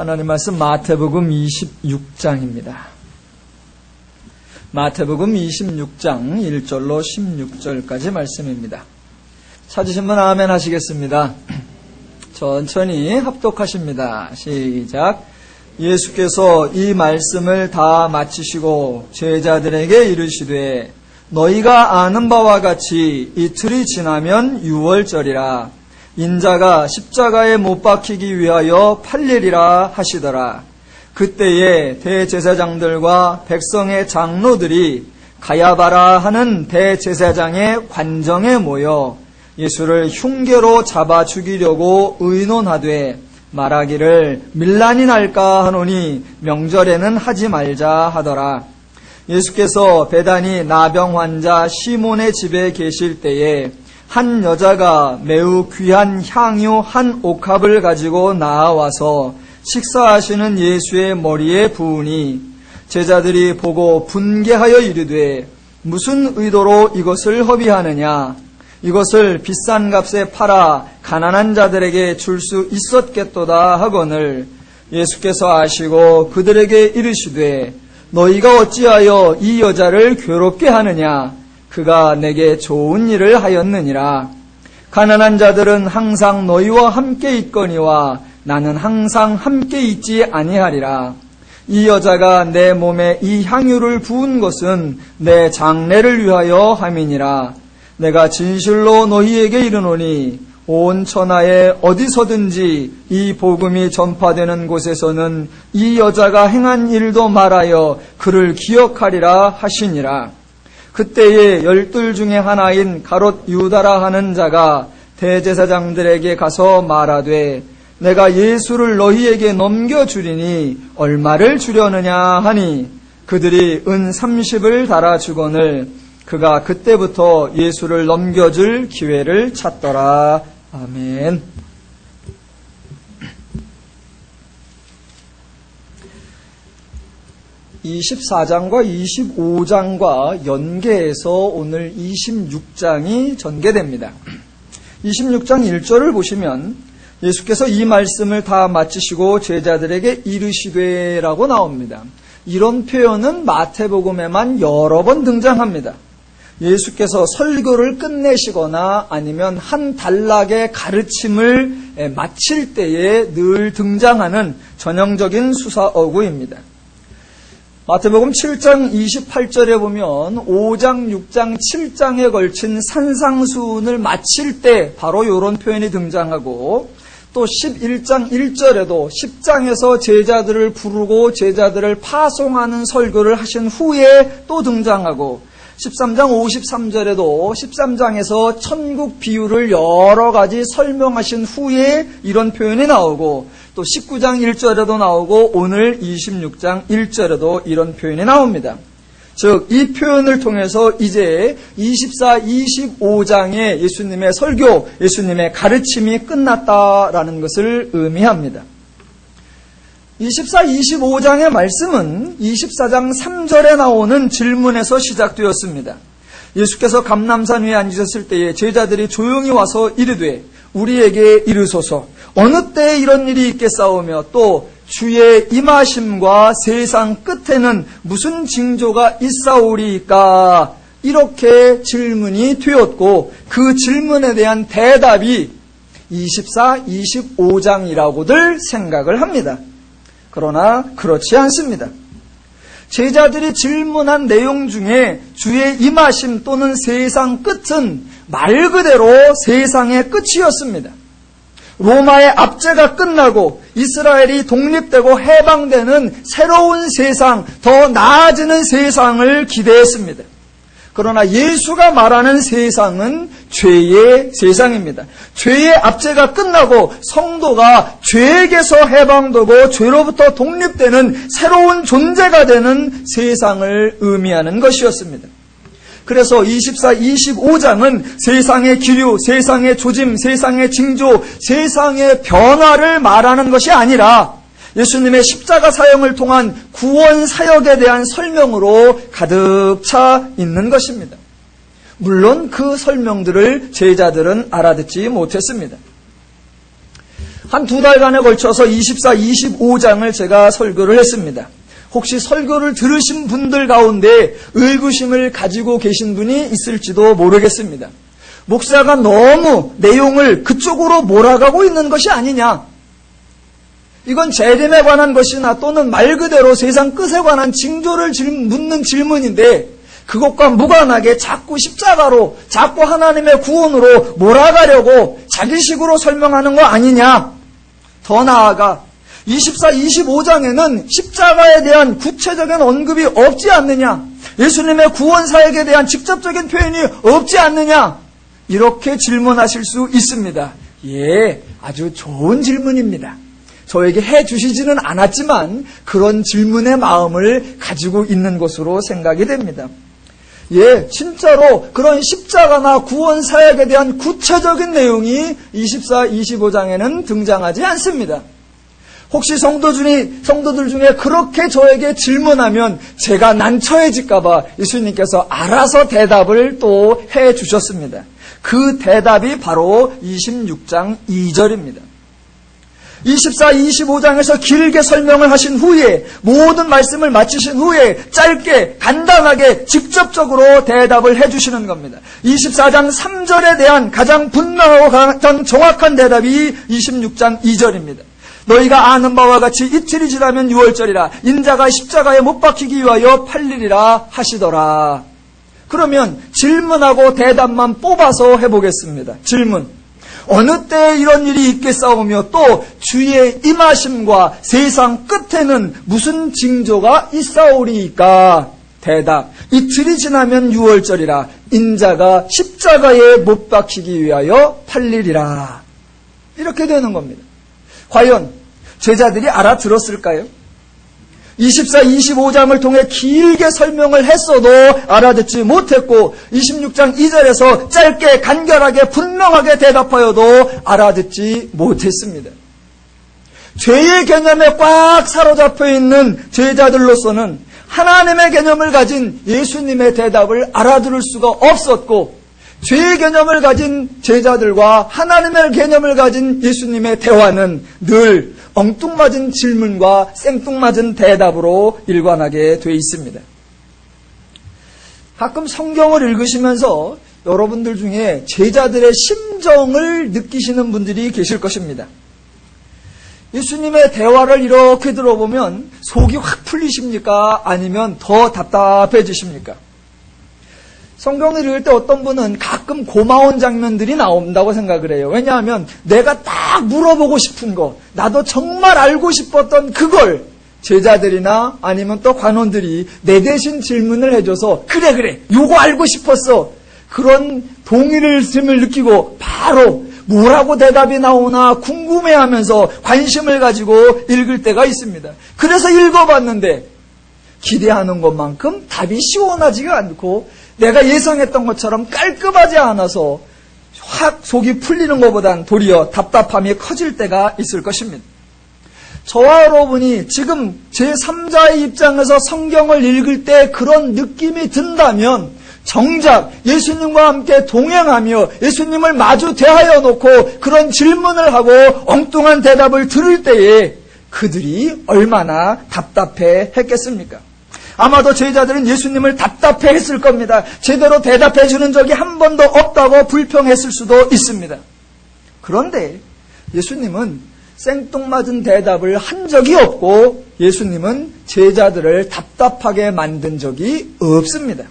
하나님 말씀 마태복음 26장입니다. 마태복음 26장 1절로 16절까지 말씀입니다. 찾으신 분 아멘 하시겠습니다. 천천히 합독하십니다. 시작. 예수께서 이 말씀을 다 마치시고 제자들에게 이르시되 너희가 아는 바와 같이 이틀이 지나면 유월절이라 인자가 십자가에 못 박히기 위하여 팔리리라 하시더라. 그때에 대제사장들과 백성의 장로들이 가야바라 하는 대제사장의 관정에 모여 예수를 흉계로 잡아 죽이려고 의논하되 말하기를 밀란이 날까 하노니 명절에는 하지 말자 하더라. 예수께서 베다니 나병 환자 시몬의 집에 계실 때에 한 여자가 매우 귀한 향유 한 옥합을 가지고 나와서 식사하시는 예수의 머리에 부으니 제자들이 보고 분개하여 이르되 무슨 의도로 이것을 허비하느냐? 이것을 비싼 값에 팔아 가난한 자들에게 줄 수 있었겠도다 하거늘 예수께서 아시고 그들에게 이르시되 너희가 어찌하여 이 여자를 괴롭게 하느냐? 그가 내게 좋은 일을 하였느니라. 가난한 자들은 항상 너희와 함께 있거니와 나는 항상 함께 있지 아니하리라. 이 여자가 내 몸에 이 향유를 부은 것은 내 장례를 위하여 함이니라. 내가 진실로 너희에게 이르노니 온 천하에 어디서든지 이 복음이 전파되는 곳에서는 이 여자가 행한 일도 말하여 그를 기억하리라 하시니라. 그때에 12 중에 하나인 가롯 유다라 하는 자가 대제사장들에게 가서 말하되 내가 예수를 너희에게 넘겨주리니 얼마를 주려느냐 하니 그들이 은 30을 달아주거늘 그가 그때부터 예수를 넘겨줄 기회를 찾더라. 아멘. (24장과) (25장과) 연계해서 오늘 (26장이) 전개됩니다. 26장 1절을 보시면 예수께서 이 말씀을 다 마치시고 제자들에게 이르시되라고 나옵니다. 이런 표현은 마태복음에만 여러 번 등장합니다. 예수께서 설교를 끝내시거나 아니면 한 단락의 가르침을 마칠 때에 늘 등장하는 전형적인 수사어구입니다. 마태복음 7장 28절에 보면 5장, 6장, 7장에 걸친 산상수훈을 마칠 때 바로 이런 표현이 등장하고 또 11장 1절에도 10장에서 제자들을 부르고 제자들을 파송하는 설교를 하신 후에 또 등장하고 13장 53절에도 13장에서 천국 비유를 여러 가지 설명하신 후에 이런 표현이 나오고 또 19장 1절에도 나오고 오늘 26장 1절에도 이런 표현이 나옵니다. 즉 이 표현을 통해서 이제 24, 25장의 예수님의 설교, 예수님의 가르침이 끝났다라는 것을 의미합니다. 24, 25장의 말씀은 24장 3절에 나오는 질문에서 시작되었습니다. 예수께서 감람산 위에 앉으셨을 때에 제자들이 조용히 와서 이르되 우리에게 이르소서 어느 때에 이런 일이 있겠사오며 또 주의 임하심과 세상 끝에는 무슨 징조가 있사오리이까? 이렇게 질문이 되었고 그 질문에 대한 대답이 24, 25장이라고들 생각을 합니다. 그러나 그렇지 않습니다. 제자들이 질문한 내용 중에 주의 임하심 또는 세상 끝은 말 그대로 세상의 끝이었습니다. 로마의 압제가 끝나고 이스라엘이 독립되고 해방되는 새로운 세상, 더 나아지는 세상을 기대했습니다. 그러나 예수가 말하는 세상은 죄의 세상입니다. 죄의 압제가 끝나고 성도가 죄에게서 해방되고 죄로부터 독립되는 새로운 존재가 되는 세상을 의미하는 것이었습니다. 그래서 24, 25장은 세상의 기류, 세상의 조짐, 세상의 징조, 세상의 변화를 말하는 것이 아니라 예수님의 십자가 사형을 통한 구원 사역에 대한 설명으로 가득 차 있는 것입니다. 물론 그 설명들을 제자들은 알아듣지 못했습니다. 한 2달간에 걸쳐서 24, 25장을 제가 설교를 했습니다. 혹시 설교를 들으신 분들 가운데 의구심을 가지고 계신 분이 있을지도 모르겠습니다. 목사가 너무 내용을 그쪽으로 몰아가고 있는 것이 아니냐. 이건 재림에 관한 것이나 또는 말 그대로 세상 끝에 관한 징조를 묻는 질문인데 그것과 무관하게 자꾸 십자가로, 자꾸 하나님의 구원으로 몰아가려고 자기식으로 설명하는 거 아니냐. 더 나아가 24, 25장에는 십자가에 대한 구체적인 언급이 없지 않느냐. 예수님의 구원 사역에 대한 직접적인 표현이 없지 않느냐. 이렇게 질문하실 수 있습니다. 예, 아주 좋은 질문입니다. 저에게 해주시지는 않았지만 그런 질문의 마음을 가지고 있는 것으로 생각이 됩니다. 예, 진짜로 그런 십자가나 구원 사역에 대한 구체적인 내용이 24, 25장에는 등장하지 않습니다. 혹시 성도들 중에 그렇게 저에게 질문하면 제가 난처해질까봐 예수님께서 알아서 대답을 또 해주셨습니다. 그 대답이 바로 26장 2절입니다. 24, 25장에서 길게 설명을 하신 후에 모든 말씀을 마치신 후에 짧게 간단하게 직접적으로 대답을 해주시는 겁니다. 24장 3절에 대한 가장 분명하고 가장 정확한 대답이 26장 2절입니다. 너희가 아는 바와 같이 이틀이 지나면 유월절이라 인자가 십자가에 못 박히기 위하여 팔리리라 하시더라. 그러면 질문하고 대답만 뽑아서 해보겠습니다. 질문. 어느 때에 이런 일이 있겠사오며 또 주의 임하심과 세상 끝에는 무슨 징조가 있사오리이까? 대답. 이틀이 지나면 유월절이라 인자가 십자가에 못 박히기 위하여 팔리리라. 이렇게 되는 겁니다. 과연 제자들이 알아들었을까요? 24, 25장을 통해 길게 설명을 했어도 알아듣지 못했고 26장 2절에서 짧게 간결하게 분명하게 대답하여도 알아듣지 못했습니다. 죄의 개념에 꽉 사로잡혀 있는 제자들로서는 하나님의 개념을 가진 예수님의 대답을 알아들을 수가 없었고 죄의 개념을 가진 제자들과 하나님의 개념을 가진 예수님의 대화는 늘 엉뚱맞은 질문과 생뚱맞은 대답으로 일관하게 되어 있습니다. 가끔 성경을 읽으시면서 여러분들 중에 제자들의 심정을 느끼시는 분들이 계실 것입니다. 예수님의 대화를 이렇게 들어보면 속이 확 풀리십니까? 아니면 더 답답해지십니까? 성경을 읽을 때 어떤 분은 가끔 고마운 장면들이 나온다고 생각을 해요. 왜냐하면 내가 딱 물어보고 싶은 거, 나도 정말 알고 싶었던 그걸 제자들이나 아니면 또 관원들이 내 대신 질문을 해줘서 그래 요거 알고 싶었어. 그런 동의를 느끼고 바로 뭐라고 대답이 나오나 궁금해하면서 관심을 가지고 읽을 때가 있습니다. 그래서 읽어봤는데 기대하는 것만큼 답이 시원하지가 않고 내가 예상했던 것처럼 깔끔하지 않아서 확 속이 풀리는 것보단 도리어 답답함이 커질 때가 있을 것입니다. 저와 여러분이 지금 제3자의 입장에서 성경을 읽을 때 그런 느낌이 든다면 정작 예수님과 함께 동행하며 예수님을 마주 대하여 놓고 그런 질문을 하고 엉뚱한 대답을 들을 때에 그들이 얼마나 답답해 했겠습니까? 아마도 제자들은 예수님을 답답해 했을 겁니다. 제대로 대답해 주는 적이 한 번도 없다고 불평했을 수도 있습니다. 그런데 예수님은 생뚱맞은 대답을 한 적이 없고 예수님은 제자들을 답답하게 만든 적이 없습니다.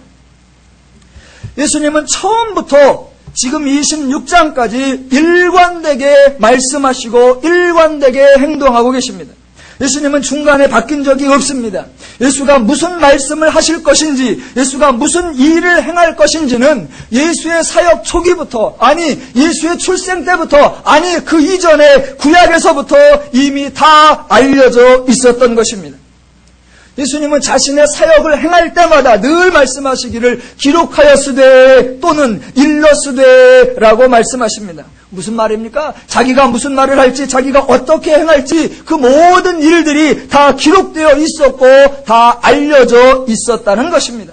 예수님은 처음부터 지금 26장까지 일관되게 말씀하시고 일관되게 행동하고 계십니다. 예수님은 중간에 바뀐 적이 없습니다. 예수가 무슨 말씀을 하실 것인지, 예수가 무슨 일을 행할 것인지는 예수의 사역 초기부터, 아니 예수의 출생 때부터, 아니 그 이전에 구약에서부터 이미 다 알려져 있었던 것입니다. 예수님은 자신의 사역을 행할 때마다 늘 말씀하시기를 기록하였으되 또는 일렀으되 라고 말씀하십니다. 무슨 말입니까? 자기가 무슨 말을 할지, 자기가 어떻게 행할지 그 모든 일들이 다 기록되어 있었고 다 알려져 있었다는 것입니다.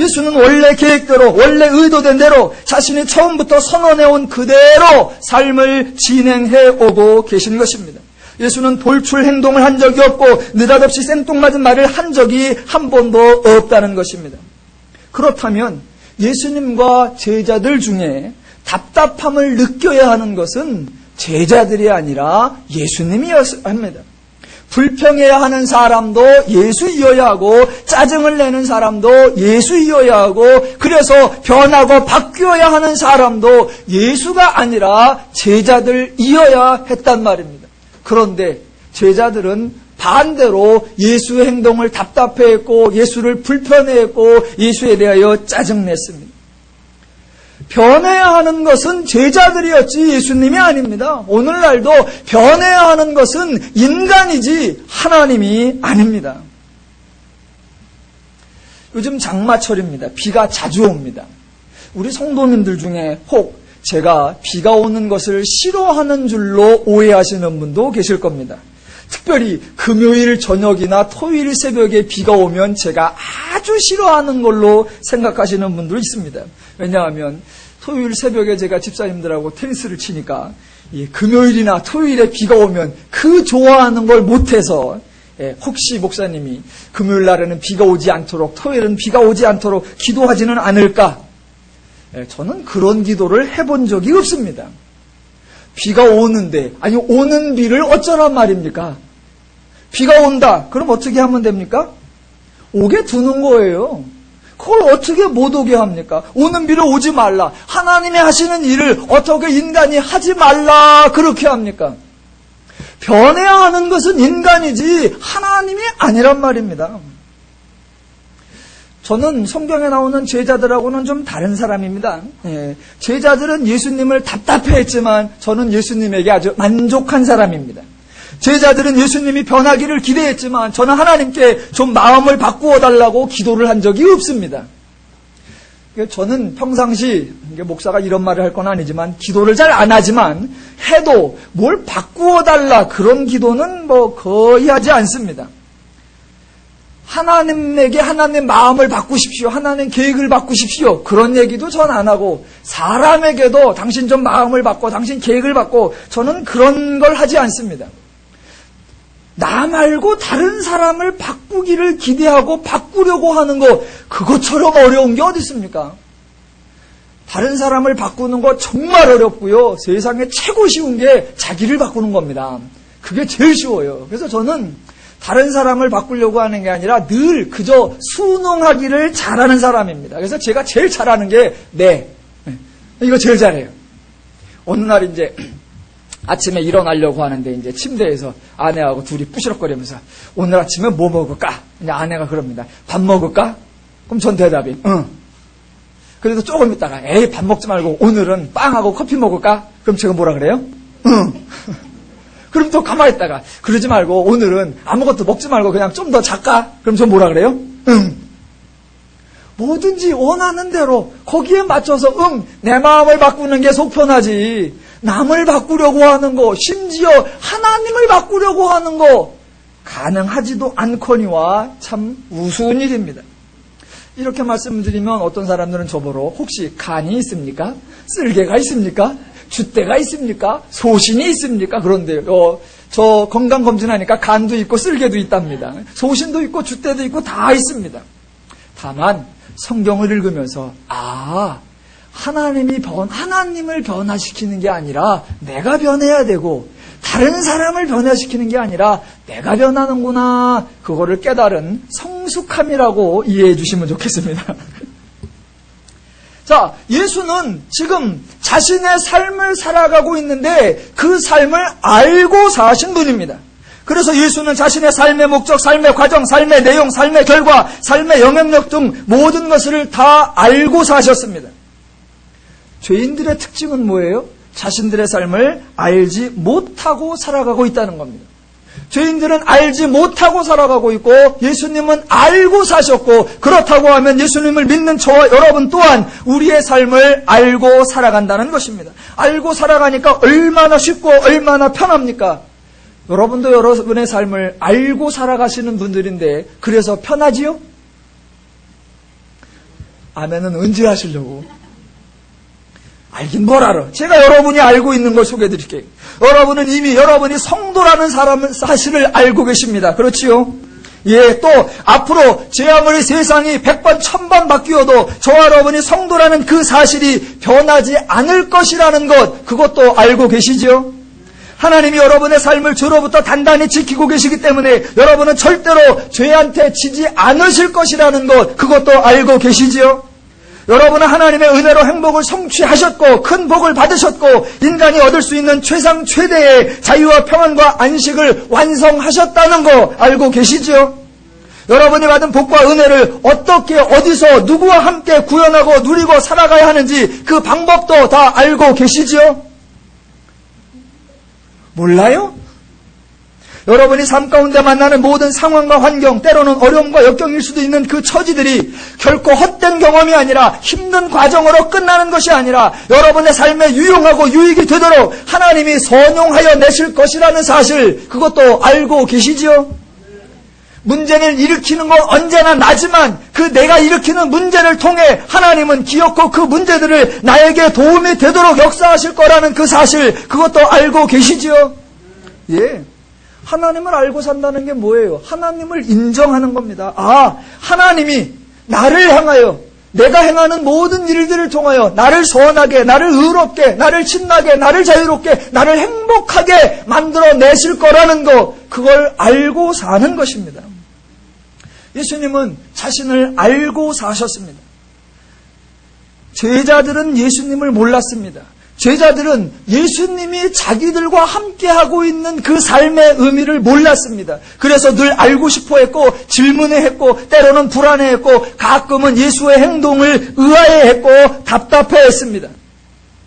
예수는 원래 계획대로, 원래 의도된 대로 자신이 처음부터 선언해온 그대로 삶을 진행해 오고 계신 것입니다. 예수는 돌출 행동을 한 적이 없고 느닷없이 생뚱맞은 말을 한 적이 한 번도 없다는 것입니다. 그렇다면 예수님과 제자들 중에 답답함을 느껴야 하는 것은 제자들이 아니라 예수님이어야 합니다. 불평해야 하는 사람도 예수이어야 하고 짜증을 내는 사람도 예수이어야 하고 그래서 변하고 바뀌어야 하는 사람도 예수가 아니라 제자들이어야 했단 말입니다. 그런데 제자들은 반대로 예수의 행동을 답답해했고 예수를 불편해했고 예수에 대하여 짜증냈습니다. 변해야 하는 것은 제자들이었지 예수님이 아닙니다. 오늘날도 변해야 하는 것은 인간이지 하나님이 아닙니다. 요즘 장마철입니다. 비가 자주 옵니다. 우리 성도님들 중에 혹 제가 비가 오는 것을 싫어하는 줄로 오해하시는 분도 계실 겁니다. 특별히 금요일 저녁이나 토요일 새벽에 비가 오면 제가 아주 싫어하는 걸로 생각하시는 분도 있습니다. 왜냐하면 토요일 새벽에 제가 집사님들하고 테니스를 치니까 금요일이나 토요일에 비가 오면 그 좋아하는 걸 못해서 혹시 목사님이 금요일 날에는 비가 오지 않도록 토요일은 비가 오지 않도록 기도하지는 않을까? 저는 그런 기도를 해본 적이 없습니다. 비가 오는데 아니 오는 비를 어쩌란 말입니까? 비가 온다. 그럼 어떻게 하면 됩니까? 오게 두는 거예요. 그걸 어떻게 못 오게 합니까? 오는 비를 오지 말라. 하나님이 하시는 일을 어떻게 인간이 하지 말라 그렇게 합니까? 변해야 하는 것은 인간이지 하나님이 아니란 말입니다. 저는 성경에 나오는 제자들하고는 좀 다른 사람입니다. 제자들은 예수님을 답답해했지만 저는 예수님에게 아주 만족한 사람입니다. 제자들은 예수님이 변하기를 기대했지만 저는 하나님께 좀 마음을 바꾸어 달라고 기도를 한 적이 없습니다. 저는 평상시 목사가 이런 말을 할 건 아니지만 기도를 잘 안 하지만 해도 뭘 바꾸어 달라 그런 기도는 거의 하지 않습니다. 하나님에게 하나님 마음을 바꾸십시오. 하나님 계획을 바꾸십시오. 그런 얘기도 전 안 하고 사람에게도 당신 좀 마음을 바꿔 당신 계획을 바꿔 저는 그런 걸 하지 않습니다. 나 말고 다른 사람을 바꾸기를 기대하고 바꾸려고 하는 거 그것처럼 어려운 게 어디 있습니까? 다른 사람을 바꾸는 거 정말 어렵고요. 세상에 최고 쉬운 게 자기를 바꾸는 겁니다. 그게 제일 쉬워요. 그래서 저는 다른 사람을 바꾸려고 하는 게 아니라 늘 그저 순응하기를 잘하는 사람입니다. 그래서 제가 제일 잘하는 게 이거 제일 잘해요. 어느 날 이제 아침에 일어나려고 하는데 이제 침대에서 아내하고 둘이 부시럭거리면서 오늘 아침에 뭐 먹을까? 이제 아내가 그럽니다. 밥 먹을까? 그럼 전 대답이 응. 그래도 조금 있다가 에이 밥 먹지 말고 오늘은 빵하고 커피 먹을까? 그럼 제가 뭐라 그래요? 응. 그럼 또 가만히 있다가 그러지 말고 오늘은 아무것도 먹지 말고 그냥 좀 더 잘까? 그럼 전 뭐라 그래요? 응. 뭐든지 원하는 대로 거기에 맞춰서 내 마음을 바꾸는 게 속 편하지 남을 바꾸려고 하는 거 심지어 하나님을 바꾸려고 하는 거 가능하지도 않거니와 참 우스운 일입니다. 이렇게 말씀드리면 어떤 사람들은 저보러 혹시 간이 있습니까? 쓸개가 있습니까? 줏대가 있습니까? 소신이 있습니까? 그런데요. 저 건강검진하니까 간도 있고 쓸개도 있답니다. 소신도 있고 줏대도 있고 다 있습니다. 다만 성경을 읽으면서 하나님을 변화시키는 게 아니라 내가 변해야 되고 다른 사람을 변화시키는 게 아니라 내가 변하는구나 그거를 깨달은 성숙함이라고 이해해 주시면 좋겠습니다. 자, 예수는 지금 자신의 삶을 살아가고 있는데 그 삶을 알고 사신 분입니다. 그래서 예수는 자신의 삶의 목적, 삶의 과정, 삶의 내용, 삶의 결과, 삶의 영향력 등 모든 것을 다 알고 사셨습니다. 죄인들의 특징은 뭐예요? 자신들의 삶을 알지 못하고 살아가고 있다는 겁니다. 죄인들은 알지 못하고 살아가고 있고 예수님은 알고 사셨고 그렇다고 하면 예수님을 믿는 저와 여러분 또한 우리의 삶을 알고 살아간다는 것입니다. 알고 살아가니까 얼마나 쉽고 얼마나 편합니까? 여러분도 여러분의 삶을 알고 살아가시는 분들인데 그래서 편하지요? 아멘은 언제 하시려고? 알긴 뭘 알아. 제가 여러분이 알고 있는 걸 소개해 드릴게요. 여러분은 이미 여러분이 성도라는 사실을 알고 계십니다. 그렇지요? 예, 또 앞으로 제 아무리 세상이 100번 1000번 바뀌어도 저와 여러분이 성도라는 그 사실이 변하지 않을 것이라는 것, 그것도 알고 계시죠? 하나님이 여러분의 삶을 죄로부터 단단히 지키고 계시기 때문에 여러분은 절대로 죄한테 지지 않으실 것이라는 것, 그것도 알고 계시죠? 여러분은 하나님의 은혜로 행복을 성취하셨고 큰 복을 받으셨고 인간이 얻을 수 있는 최상 최대의 자유와 평안과 안식을 완성하셨다는 거 알고 계시죠? 여러분이 받은 복과 은혜를 어떻게 어디서 누구와 함께 구현하고 누리고 살아가야 하는지 그 방법도 다 알고 계시죠? 몰라요? 여러분이 삶 가운데 만나는 모든 상황과 환경, 때로는 어려움과 역경일 수도 있는 그 처지들이 결코 헛된 경험이 아니라 힘든 과정으로 끝나는 것이 아니라 여러분의 삶에 유용하고 유익이 되도록 하나님이 선용하여 내실 것이라는 사실, 그것도 알고 계시지요? 문제를 일으키는 건 언제나 나지만 그 내가 일으키는 문제를 통해 하나님은 기어코 그 문제들을 나에게 도움이 되도록 역사하실 거라는 그 사실, 그것도 알고 계시지요? 예. 하나님을 알고 산다는 게 뭐예요? 하나님을 인정하는 겁니다. 아, 하나님이 나를 향하여 내가 행하는 모든 일들을 통하여 나를 선하게, 나를 의롭게, 나를 신나게, 나를 자유롭게, 나를 행복하게 만들어내실 거라는 거, 그걸 알고 사는 것입니다. 예수님은 자신을 알고 사셨습니다. 제자들은 예수님을 몰랐습니다. 제자들은 예수님이 자기들과 함께하고 있는 그 삶의 의미를 몰랐습니다. 그래서 늘 알고 싶어했고 질문해했고 때로는 불안해했고 가끔은 예수의 행동을 의아해했고 답답해했습니다.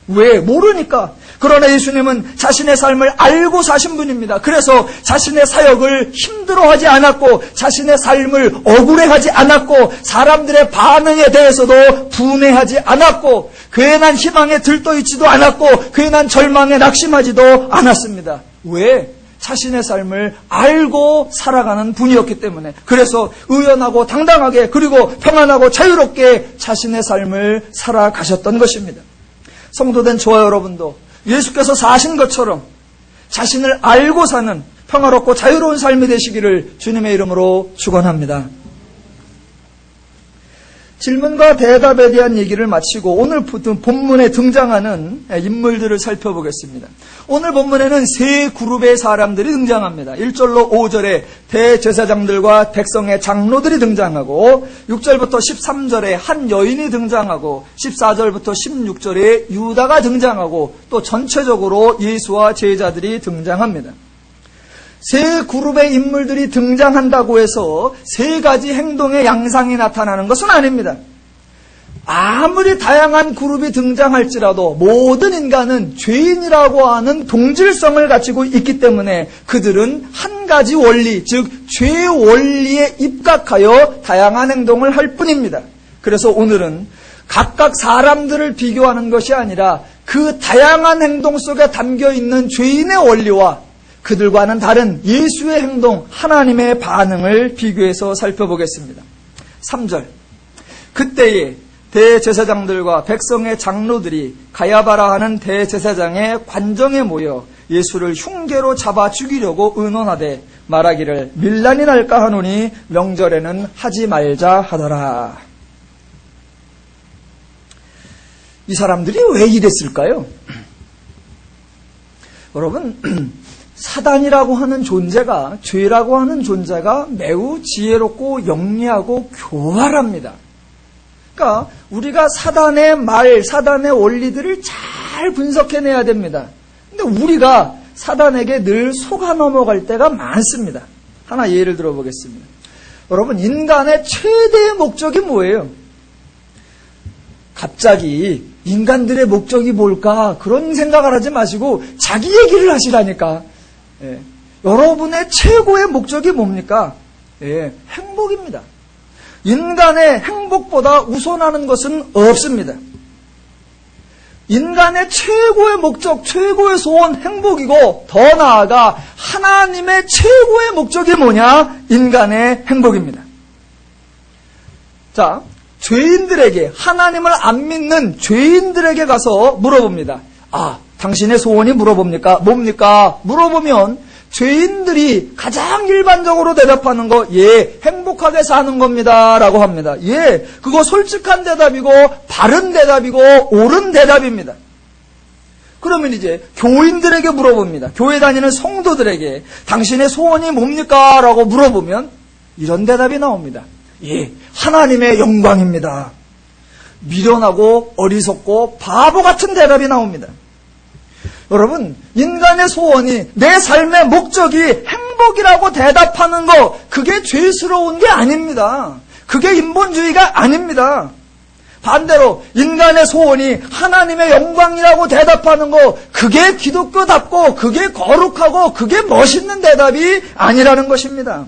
왜? 모르니까. 그러나 예수님은 자신의 삶을 알고 사신 분입니다. 그래서 자신의 사역을 힘들어하지 않았고 자신의 삶을 억울해하지 않았고 사람들의 반응에 대해서도 분해하지 않았고 괜한 희망에 들떠있지도 않았고 괜한 절망에 낙심하지도 않았습니다. 왜? 자신의 삶을 알고 살아가는 분이었기 때문에. 그래서 의연하고 당당하게 그리고 평안하고 자유롭게 자신의 삶을 살아가셨던 것입니다. 성도된 저와 여러분도 예수께서 사신 것처럼 자신을 알고 사는 평화롭고 자유로운 삶이 되시기를 주님의 이름으로 축원합니다. 질문과 대답에 대한 얘기를 마치고 오늘 본문에 등장하는 인물들을 살펴보겠습니다. 오늘 본문에는 세 그룹의 사람들이 등장합니다. 1절로 5절에 대제사장들과 백성의 장로들이 등장하고 6절부터 13절에 한 여인이 등장하고 14절부터 16절에 유다가 등장하고 또 전체적으로 예수와 제자들이 등장합니다. 세 그룹의 인물들이 등장한다고 해서 세 가지 행동의 양상이 나타나는 것은 아닙니다. 아무리 다양한 그룹이 등장할지라도 모든 인간은 죄인이라고 하는 동질성을 가지고 있기 때문에 그들은 한 가지 원리, 즉 죄의 원리에 입각하여 다양한 행동을 할 뿐입니다. 그래서 오늘은 각각 사람들을 비교하는 것이 아니라 그 다양한 행동 속에 담겨있는 죄인의 원리와 그들과는 다른 예수의 행동, 하나님의 반응을 비교해서 살펴보겠습니다. 3절. 그때에 대제사장들과 백성의 장로들이 가야바라 하는 대제사장의 관정에 모여 예수를 흉계로 잡아 죽이려고 의논하되 말하기를 밀란이 날까 하노니 명절에는 하지 말자 하더라. 이 사람들이 왜 이랬을까요? 여러분, 사단이라고 하는 존재가, 죄라고 하는 존재가 매우 지혜롭고 영리하고 교활합니다. 그러니까 우리가 사단의 말, 사단의 원리들을 잘 분석해내야 됩니다. 근데 우리가 사단에게 늘 속아 넘어갈 때가 많습니다. 하나 예를 들어보겠습니다. 여러분, 인간의 최대의 목적이 뭐예요? 갑자기 인간들의 목적이 뭘까? 그런 생각을 하지 마시고 자기 얘기를 하시라니까. 예. 여러분의 최고의 목적이 뭡니까? 예, 행복입니다. 인간의 행복보다 우선하는 것은 없습니다. 인간의 최고의 목적, 최고의 소원, 행복이고 더 나아가 하나님의 최고의 목적이 뭐냐? 인간의 행복입니다. 자, 죄인들에게, 하나님을 안 믿는 죄인들에게 가서 물어봅니다. 아, 당신의 소원이 뭡니까? 물어보면 죄인들이 가장 일반적으로 대답하는 거, 예, 행복하게 사는 겁니다 라고 합니다. 예, 그거 솔직한 대답이고 바른 대답이고 옳은 대답입니다. 그러면 이제 교인들에게 물어봅니다. 교회 다니는 성도들에게 당신의 소원이 뭡니까? 라고 물어보면 이런 대답이 나옵니다. 예, 하나님의 영광입니다. 미련하고 어리석고 바보 같은 대답이 나옵니다. 여러분, 인간의 소원이, 내 삶의 목적이 행복이라고 대답하는 거, 그게 죄스러운 게 아닙니다. 그게 인본주의가 아닙니다. 반대로 인간의 소원이 하나님의 영광이라고 대답하는 거, 그게 기독교답고 그게 거룩하고 그게 멋있는 대답이 아니라는 것입니다.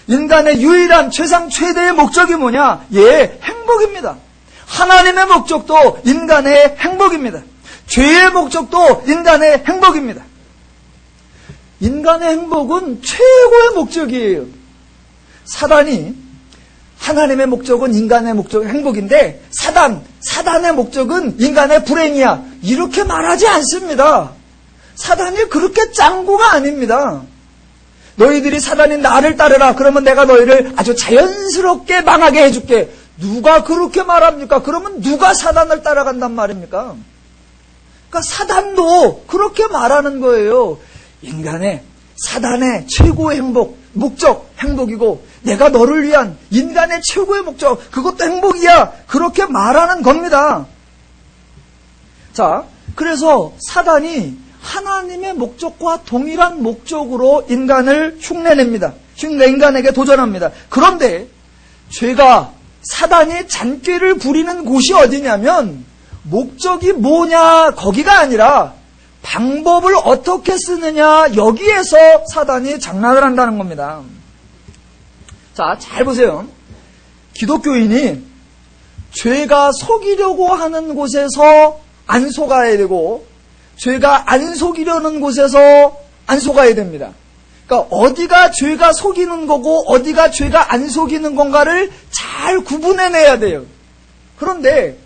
인간의 유일한 최상 최대의 목적이 뭐냐? 예, 행복입니다. 하나님의 목적도 인간의 행복입니다. 죄의 목적도 인간의 행복입니다. 인간의 행복은 최고의 목적이에요. 사단이 하나님의 목적은 인간의 목적 행복인데 사단의 목적은 인간의 불행이야, 이렇게 말하지 않습니다. 사단이 그렇게 짱구가 아닙니다. 너희들이 사단이 나를 따르라, 그러면 내가 너희를 아주 자연스럽게 망하게 해줄게. 누가 그렇게 말합니까? 그러면 누가 사단을 따라간단 말입니까? 그러니까 사단도 그렇게 말하는 거예요. 사단의 최고의 행복, 목적, 행복이고 내가 너를 위한 인간의 최고의 목적, 그것도 행복이야, 그렇게 말하는 겁니다. 자, 그래서 사단이 하나님의 목적과 동일한 목적으로 인간을 흉내냅니다. 인간에게 도전합니다. 그런데 사단이 잔꾀를 부리는 곳이 어디냐면 목적이 뭐냐 거기가 아니라 방법을 어떻게 쓰느냐, 여기에서 사단이 장난을 한다는 겁니다. 자, 잘 보세요. 기독교인이 죄가 속이려고 하는 곳에서 안 속아야 되고 죄가 안 속이려는 곳에서 안 속아야 됩니다. 그러니까 어디가 죄가 속이는 거고 어디가 죄가 안 속이는 건가를 잘 구분해내야 돼요. 그런데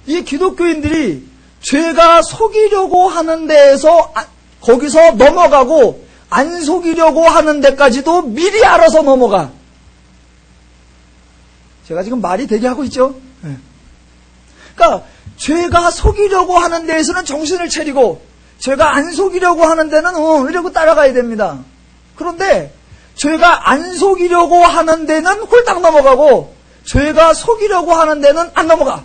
이 기독교인들이 죄가 속이려고 하는 데에서 거기서 넘어가고 안 속이려고 하는 데까지도 미리 알아서 넘어가. 제가 지금 말이 되게 하고 있죠? 네. 그러니까 죄가 속이려고 하는 데에서는 정신을 차리고 죄가 안 속이려고 하는 데는 이러고 따라가야 됩니다. 그런데 죄가 안 속이려고 하는 데는 홀딱 넘어가고 죄가 속이려고 하는 데는 안 넘어가.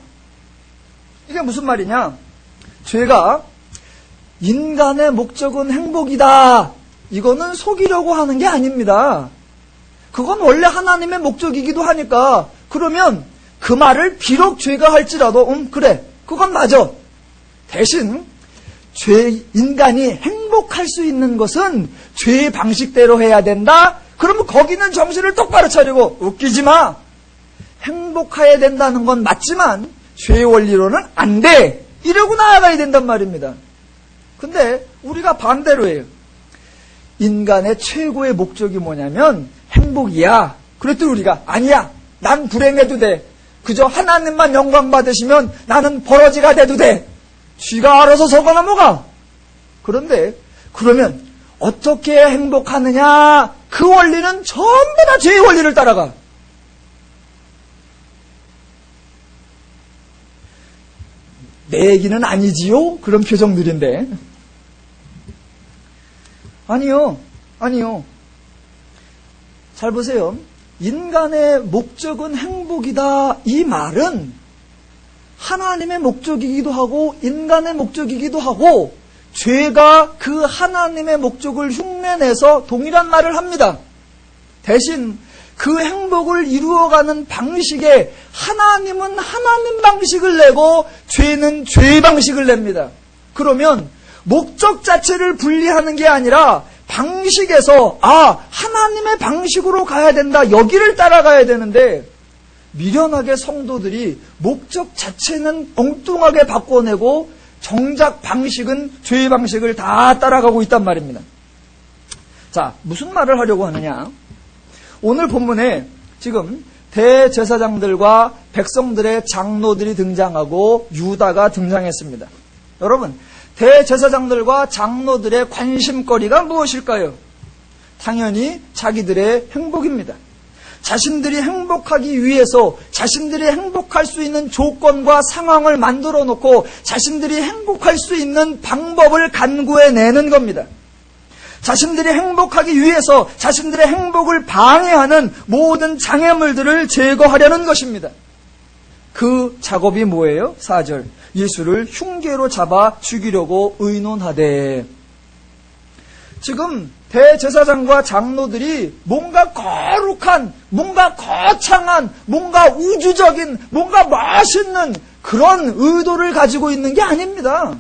이게 무슨 말이냐? 죄가 인간의 목적은 행복이다, 이거는 속이려고 하는 게 아닙니다. 그건 원래 하나님의 목적이기도 하니까, 그러면 그 말을 비록 죄가 할지라도 그래, 그건 맞아. 대신 인간이 행복할 수 있는 것은 죄의 방식대로 해야 된다. 그러면 거기는 정신을 똑바로 차리고 웃기지 마. 행복해야 된다는 건 맞지만 죄의 원리로는 안 돼, 이러고 나아가야 된단 말입니다. 근데 우리가 반대로 해요. 인간의 최고의 목적이 뭐냐면 행복이야. 그랬더니 우리가 아니야, 난 불행해도 돼, 그저 하나님만 영광 받으시면 나는 버러지가 돼도 돼, 쥐가 알아서 속아 넘어가. 그런데 그러면 어떻게 행복하느냐, 그 원리는 전부 다 죄의 원리를 따라가. 내 얘기는 아니지요? 그런 표정들인데. 아니요. 잘 보세요. 인간의 목적은 행복이다, 이 말은 하나님의 목적이기도 하고 인간의 목적이기도 하고 죄가 그 하나님의 목적을 흉내내서 동일한 말을 합니다. 대신 그 행복을 이루어가는 방식에 하나님은 하나님 방식을 내고 죄는 죄의 방식을 냅니다. 그러면 목적 자체를 분리하는 게 아니라 방식에서 하나님의 방식으로 가야 된다, 여기를 따라가야 되는데 미련하게 성도들이 목적 자체는 엉뚱하게 바꿔내고 정작 방식은 죄의 방식을 다 따라가고 있단 말입니다. 자, 무슨 말을 하려고 하느냐? 오늘 본문에 지금 대제사장들과 백성들의 장로들이 등장하고 유다가 등장했습니다. 여러분, 대제사장들과 장로들의 관심거리가 무엇일까요? 당연히 자기들의 행복입니다. 자신들이 행복하기 위해서 자신들이 행복할 수 있는 조건과 상황을 만들어 놓고 자신들이 행복할 수 있는 방법을 간구해내는 겁니다. 자신들이 행복하기 위해서 자신들의 행복을 방해하는 모든 장애물들을 제거하려는 것입니다. 그 작업이 뭐예요? 4절. 예수를 흉계로 잡아 죽이려고 의논하되. 지금 대제사장과 장로들이 뭔가 거룩한, 뭔가 거창한, 뭔가 우주적인, 뭔가 멋있는 그런 의도를 가지고 있는 게 아닙니다.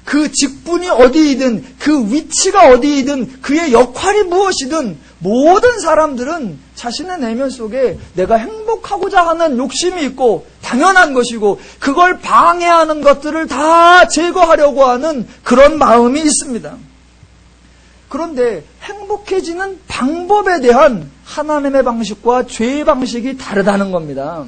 그 직분이 어디이든, 그 위치가 어디이든, 그의 역할이 무엇이든 모든 사람들은 자신의 내면 속에 내가 행복하고자 하는 욕심이 있고 당연한 것이고 그걸 방해하는 것들을 다 제거하려고 하는 그런 마음이 있습니다. 그런데 행복해지는 방법에 대한 하나님의 방식과 죄의 방식이 다르다는 겁니다.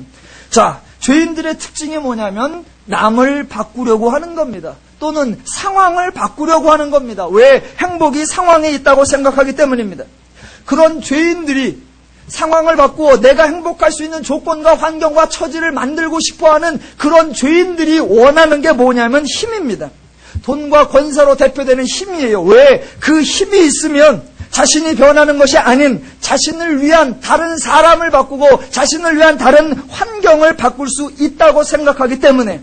자, 죄인들의 특징이 뭐냐면 남을 바꾸려고 하는 겁니다. 또는 상황을 바꾸려고 하는 겁니다. 왜? 행복이 상황에 있다고 생각하기 때문입니다. 그런 죄인들이 상황을 바꾸어 내가 행복할 수 있는 조건과 환경과 처지를 만들고 싶어하는 그런 죄인들이 원하는 게 뭐냐면 힘입니다. 돈과 권세로 대표되는 힘이에요. 왜? 그 힘이 있으면 자신이 변하는 것이 아닌 자신을 위한 다른 사람을 바꾸고 자신을 위한 다른 환경을 바꿀 수 있다고 생각하기 때문에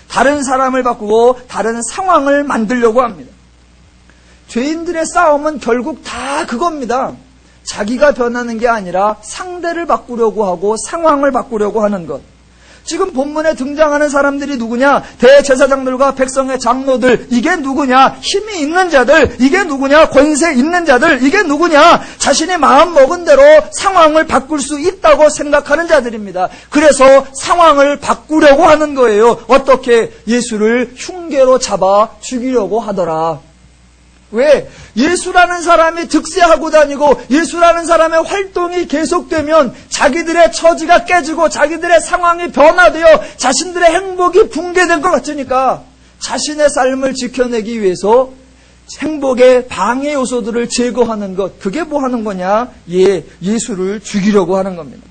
다른 사람을 바꾸고 다른 상황을 만들려고 합니다. 죄인들의 싸움은 결국 다 그겁니다. 자기가 변하는 게 아니라 상대를 바꾸려고 하고 상황을 바꾸려고 하는 것. 지금 본문에 등장하는 사람들이 누구냐? 대제사장들과 백성의 장로들. 이게 누구냐? 힘이 있는 자들. 이게 누구냐? 권세 있는 자들. 이게 누구냐? 자신이 마음 먹은 대로 상황을 바꿀 수 있다고 생각하는 자들입니다. 그래서 상황을 바꾸려고 하는 거예요. 어떻게? 예수를 흉계로 잡아 죽이려고 하더라. 왜? 예수라는 사람이 득세하고 다니고 예수라는 사람의 활동이 계속되면 자기들의 처지가 깨지고 자기들의 상황이 변화되어 자신들의 행복이 붕괴된 것 같으니까 자신의 삶을 지켜내기 위해서 행복의 방해 요소들을 제거하는 것. 그게 뭐 하는 거냐? 예수를 죽이려고 하는 겁니다.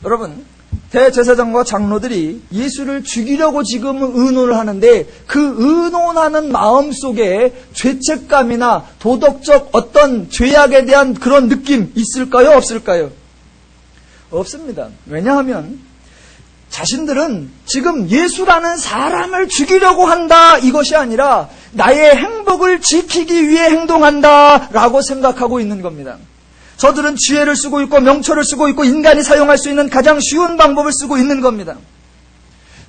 여러분, 대제사장과 장로들이 예수를 죽이려고 지금 의논을 하는데 그 의논하는 마음속에 죄책감이나 도덕적 어떤 죄악에 대한 그런 느낌 있을까요? 없을까요? 없습니다. 왜냐하면 자신들은 지금 예수라는 사람을 죽이려고 한다 이것이 아니라 나의 행복을 지키기 위해 행동한다 라고 생각하고 있는 겁니다. 저들은 지혜를 쓰고 있고 명철을 쓰고 있고 인간이 사용할 수 있는 가장 쉬운 방법을 쓰고 있는 겁니다.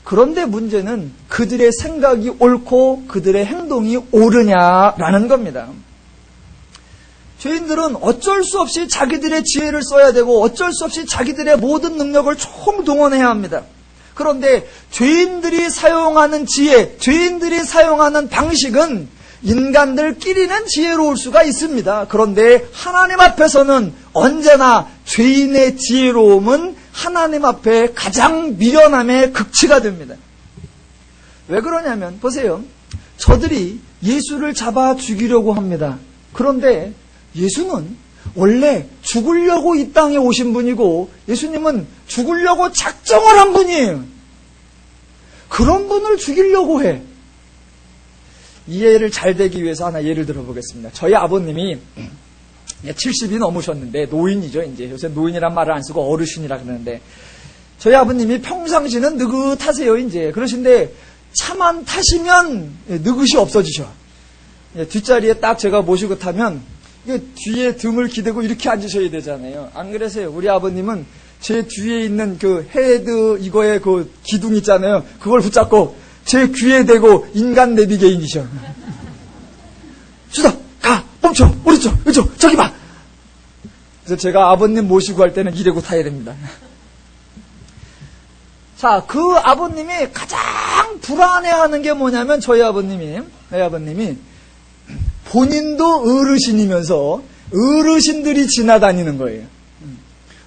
그런데 문제는 그들의 생각이 옳고 그들의 행동이 옳으냐라는 겁니다. 죄인들은 어쩔 수 없이 자기들의 지혜를 써야 되고 어쩔 수 없이 자기들의 모든 능력을 총동원해야 합니다. 그런데 죄인들이 사용하는 지혜, 죄인들이 사용하는 방식은 인간들끼리는 지혜로울 수가 있습니다. 그런데 하나님 앞에서는 언제나 죄인의 지혜로움은 하나님 앞에 가장 미련함의 극치가 됩니다. 왜 그러냐면 보세요. 저들이 예수를 잡아 죽이려고 합니다. 그런데 예수는 원래 죽으려고 이 땅에 오신 분이고 예수님은 죽으려고 작정을 한 분이에요. 그런 분을 죽이려고 해. 이해를 잘 되기 위해서 하나 예를 들어보겠습니다. 저희 아버님이 70이 넘으셨는데 노인이죠. 이제 요새 노인이란 말을 안 쓰고 어르신이라 그러는데 저희 아버님이 평상시는 느긋하세요. 이제 그러신데 차만 타시면 느긋이 없어지셔. 뒷자리에 딱 제가 모시고 타면 뒤에 등을 기대고 이렇게 앉으셔야 되잖아요. 안 그러세요? 우리 아버님은 제 뒤에 있는 그 헤드 이거의 그 기둥 있잖아요. 그걸 붙잡고 제 귀에 대고 인간 내비게이션이셔. 수다, 가, 멈춰, 오른쪽, 왼쪽, 저기 봐. 그래서 제가 아버님 모시고 할 때는 이래고 타야 됩니다. 자, 그 아버님이 가장 불안해하는 게 뭐냐면 저희 아버님이 본인도 어르신이면서 어르신들이 지나다니는 거예요.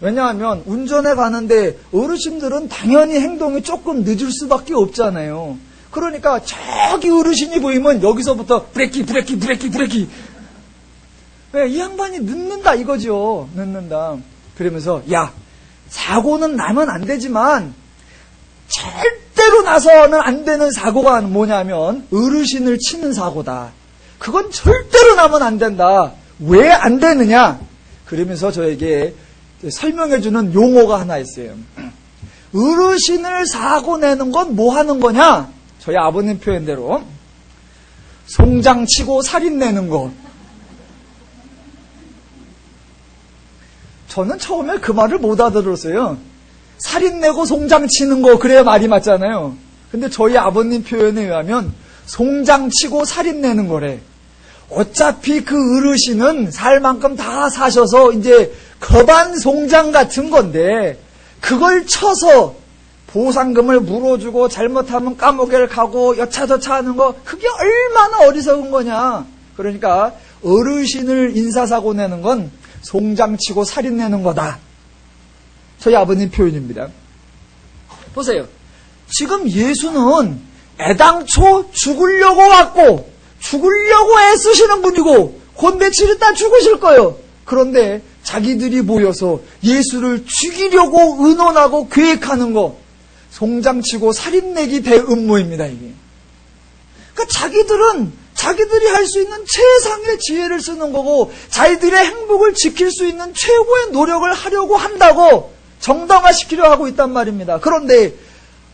왜냐하면 운전해 가는데 어르신들은 당연히 행동이 조금 늦을 수밖에 없잖아요. 그러니까 저기 어르신이 보이면 여기서부터 브레이크. 왜? 이 양반이 늦는다 이거죠. 늦는다. 그러면서 야, 사고는 나면 안 되지만 절대로 나서는 안 되는 사고가 뭐냐면 어르신을 치는 사고다. 그건 절대로 나면 안 된다. 왜 안 되느냐? 그러면서 저에게 설명해주는 용어가 하나 있어요. 어르신을 사고 내는 건 뭐 하는 거냐? 저희 아버님 표현대로 송장치고 살인내는 거. 저는 처음에 그 말을 못 알아들었어요. 살인내고 송장치는 거, 그래야 말이 맞잖아요. 근데 저희 아버님 표현에 의하면 송장치고 살인내는 거래. 어차피 그 어르신은 살 만큼 다 사셔서 이제 거반 송장 같은 건데 그걸 쳐서 보상금을 물어주고 잘못하면 감옥에 가고 여차저차 하는 거, 그게 얼마나 어리석은 거냐. 그러니까 어르신을 인사사고 내는 건 송장치고 살인내는 거다. 저희 아버님 표현입니다. 보세요. 지금 예수는 애당초 죽으려고 왔고 죽으려고 애쓰시는 분이고 곧 며칠 있다 죽으실 거예요. 그런데 자기들이 모여서 예수를 죽이려고 의논하고 계획하는 거, 송장치고 살인내기 대음모입니다, 이게. 그러니까 자기들이 할 수 있는 최상의 지혜를 쓰는 거고 자기들의 행복을 지킬 수 있는 최고의 노력을 하려고 한다고 정당화시키려 하고 있단 말입니다. 그런데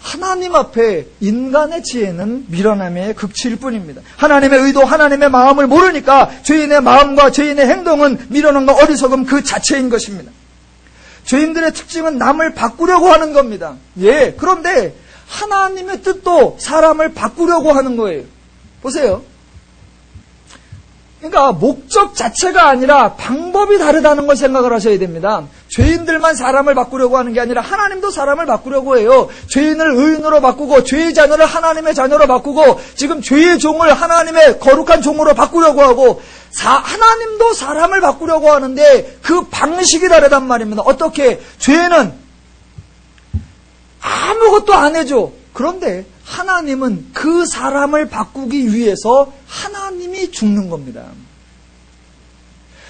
하나님 앞에 인간의 지혜는 미련함의 극치일 뿐입니다. 하나님의 의도, 하나님의 마음을 모르니까 죄인의 마음과 죄인의 행동은 미련함과 어리석음 그 자체인 것입니다. 죄인들의 특징은 남을 바꾸려고 하는 겁니다. 예, 그런데 하나님의 뜻도 사람을 바꾸려고 하는 거예요. 보세요. 그러니까 목적 자체가 아니라 방법이 다르다는 걸 생각을 하셔야 됩니다. 죄인들만 사람을 바꾸려고 하는 게 아니라 하나님도 사람을 바꾸려고 해요. 죄인을 의인으로 바꾸고 죄의 자녀를 하나님의 자녀로 바꾸고 지금 죄의 종을 하나님의 거룩한 종으로 바꾸려고 하고 하나님도 사람을 바꾸려고 하는데 그 방식이 다르단 말입니다. 어떻게? 죄는 아무것도 안 해줘. 그런데 하나님은 그 사람을 바꾸기 위해서 하나님이 죽는 겁니다.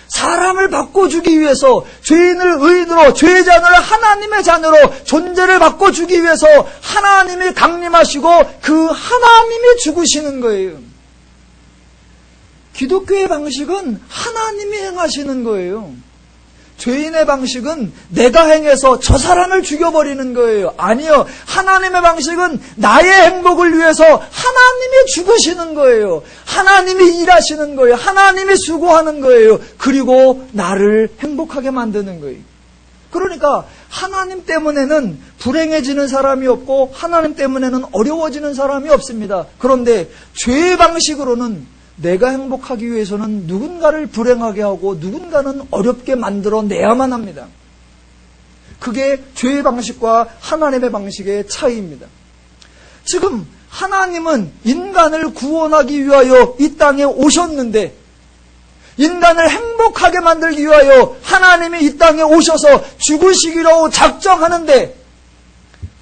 사람을 바꿔주기 위해서 죄인을 의인으로, 죄의 자녀를 하나님의 자녀로 존재를 바꿔주기 위해서 하나님이 강림하시고 그 하나님이 죽으시는 거예요. 기독교의 방식은 하나님이 행하시는 거예요. 죄인의 방식은 내가 행해서 저 사람을 죽여버리는 거예요. 아니요. 하나님의 방식은 나의 행복을 위해서 하나님이 죽으시는 거예요. 하나님이 일하시는 거예요. 하나님이 수고하는 거예요. 그리고 나를 행복하게 만드는 거예요. 그러니까 하나님 때문에는 불행해지는 사람이 없고 하나님 때문에는 어려워지는 사람이 없습니다. 그런데 죄의 방식으로는 내가 행복하기 위해서는 누군가를 불행하게 하고 누군가는 어렵게 만들어내야만 합니다. 그게 죄의 방식과 하나님의 방식의 차이입니다. 지금 하나님은 인간을 구원하기 위하여 이 땅에 오셨는데 인간을 행복하게 만들기 위하여 하나님이 이 땅에 오셔서 죽으시기로 작정하는데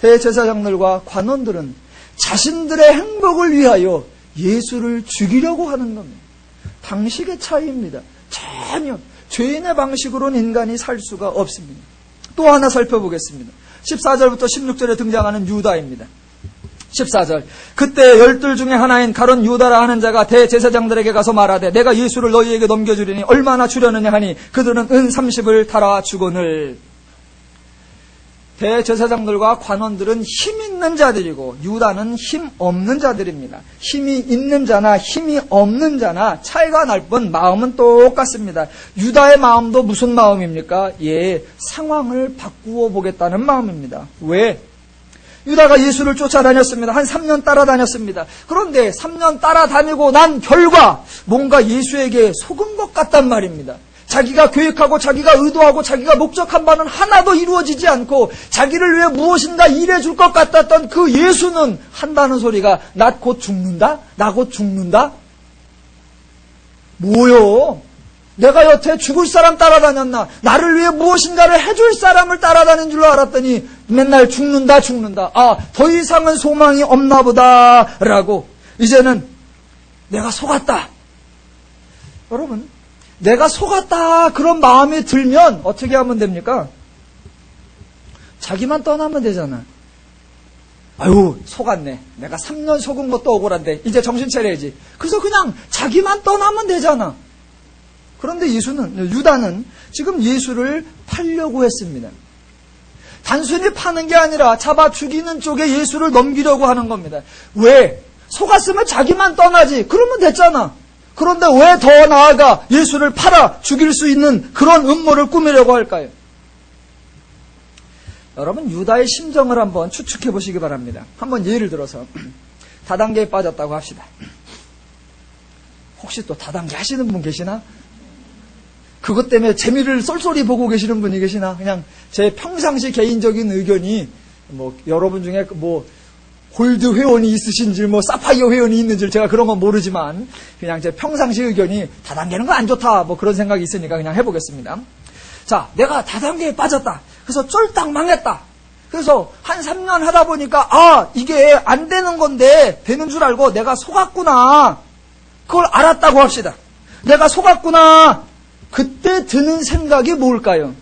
대제사장들과 관원들은 자신들의 행복을 위하여 예수를 죽이려고 하는 겁니다. 방식의 차이입니다. 전혀 죄인의 방식으로는 인간이 살 수가 없습니다. 또 하나 살펴보겠습니다. 14절부터 16절에 등장하는 유다입니다. 14절. 그때 12 중에 하나인 가룟 유다라 하는 자가 대제사장들에게 가서 말하되 내가 예수를 너희에게 넘겨주리니 얼마나 주려느냐 하니 그들은 은 30을 달아 주거늘. 대제사장들과 관원들은 힘 있는 자들이고 유다는 힘 없는 자들입니다. 힘이 있는 자나 힘이 없는 자나 차이가 날 뿐 마음은 똑같습니다. 유다의 마음도 무슨 마음입니까? 예, 상황을 바꾸어 보겠다는 마음입니다. 왜? 유다가 예수를 쫓아다녔습니다. 한 3년 따라다녔습니다. 그런데 3년 따라다니고 난 결과 뭔가 예수에게 속은 것 같단 말입니다. 자기가 계획하고 자기가 의도하고 자기가 목적한 바는 하나도 이루어지지 않고 자기를 위해 무엇인가 일해줄 것 같았던 그 예수는 한다는 소리가 나 곧 죽는다? 나 곧 죽는다? 뭐요? 내가 여태 죽을 사람 따라다녔나? 나를 위해 무엇인가를 해줄 사람을 따라다닌 줄로 알았더니 맨날 죽는다. 아, 더 이상은 소망이 없나 보다 라고 이제는 내가 속았다. 여러분, 내가 속았다 그런 마음이 들면 어떻게 하면 됩니까? 자기만 떠나면 되잖아. 아유, 속았네. 내가 3년 속은 것도 억울한데 이제 정신 차려야지. 그래서 그냥 자기만 떠나면 되잖아. 그런데 유다는 지금 예수를 팔려고 했습니다. 단순히 파는 게 아니라 잡아 죽이는 쪽에 예수를 넘기려고 하는 겁니다. 왜? 속았으면 자기만 떠나지. 그러면 됐잖아. 그런데 왜 더 나아가 예수를 팔아 죽일 수 있는 그런 음모를 꾸미려고 할까요? 여러분, 유다의 심정을 한번 추측해 보시기 바랍니다. 한번 예를 들어서 다단계에 빠졌다고 합시다. 혹시 또 다단계 하시는 분 계시나? 그것 때문에 재미를 쏠쏠히 보고 계시는 분이 계시나? 그냥 제 평상시 개인적인 의견이 여러분 중에 골드 회원이 있으신지 사파이어 회원이 있는지 제가 그런 건 모르지만 그냥 제 평상시 의견이 다단계는 거 안 좋다 그런 생각이 있으니까 그냥 해보겠습니다. 자, 내가 다단계에 빠졌다. 그래서 쫄딱 망했다. 그래서 한 3년 하다 보니까 이게 안 되는 건데 되는 줄 알고 내가 속았구나. 그걸 알았다고 합시다. 내가 속았구나. 그때 드는 생각이 뭘까요?